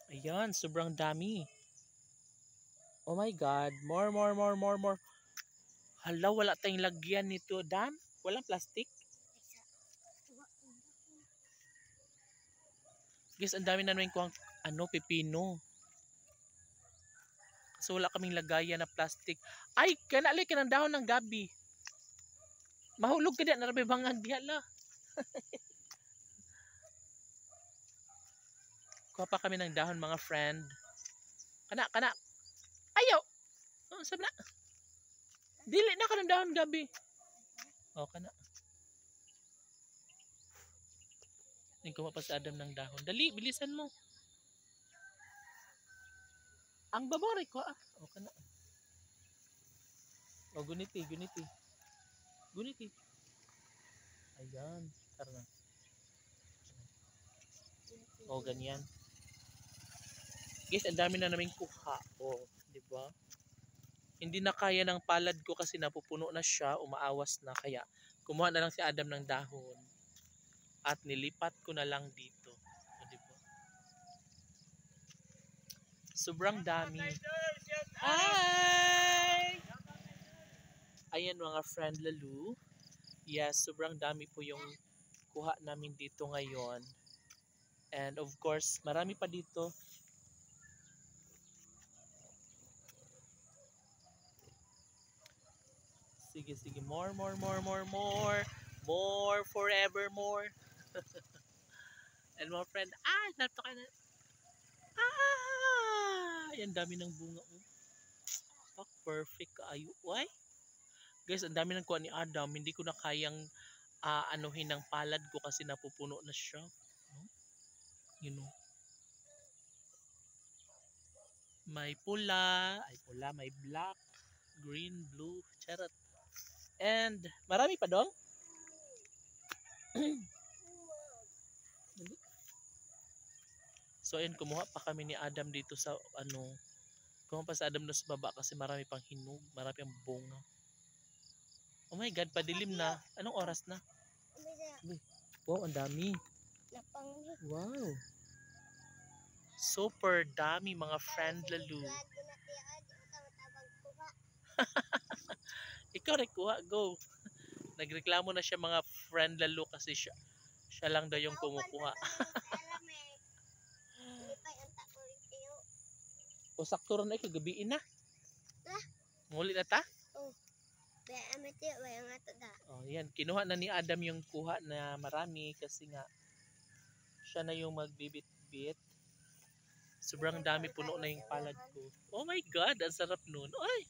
Ayan, sobrang dami. Oh my God. More, more, more, more, more. Hala, wala tayong lagyan nito, Dan. Walang plastic. Guys, ang dami na namin kuhang, pipino. Kasi wala kaming lagayan na plastic. Ay, kanali ka ng dahon ng gabi. Mahulog ka diyan, narabi bangag diya la. Kuha pa kami ng dahon, mga friend. Kana. Ayaw! Oh, sabi na. Dili na ka ng dahon gabi. Oh, kana. Kuha pa sa Adam ng dahon. Dali, bilisan mo. Ang babari ko ah. O kana. O guniti. Ayan. Tara na. O ganyan. Guys, ang dami na naming kuha. O, di ba? Hindi na kaya ng palad ko kasi napupuno na siya, umaawas na. Kaya kumuha na lang si Adam ng dahon. At nilipat ko na lang dito. O, di ba? Sobrang dami. Hi! Ayan mga friend Lalu. Yes, sobrang dami po yung kuha namin dito ngayon. And of course, marami pa dito. Sige. More. More, forever more. And my friend, napto ka na. Yan dami ng bunga. Perfect kaayo. Why? Guys, ang dami ng kuha ni Adam. Hindi ko na kayang anuhin ng palad ko kasi napupuno na siya. You know. May pula, may black, green, blue, charot. And marami pa dong. So ayun, kumuha pa kami ni Adam dito sa kumuha pa sa Adam na sa baba kasi marami pang hinog, marami pang bunga. Oh my God, padilim na. Anong oras na? Wow, ang dami. Wow. Super dami mga friend Lalu. Ikaw rin kuha, go. Nagreklamo na siya mga friend Lalu kasi siya lang daw yung kumukuha. O sakto rin ay kagabiin na. Nguli na ta? Oh, yan. Kinuha na ni Adam yung kuha na marami kasi nga siya na yung magbibit-bit. Sobrang dami, puno na yung palad ko. Oh my God, ang sarap nun. Ay!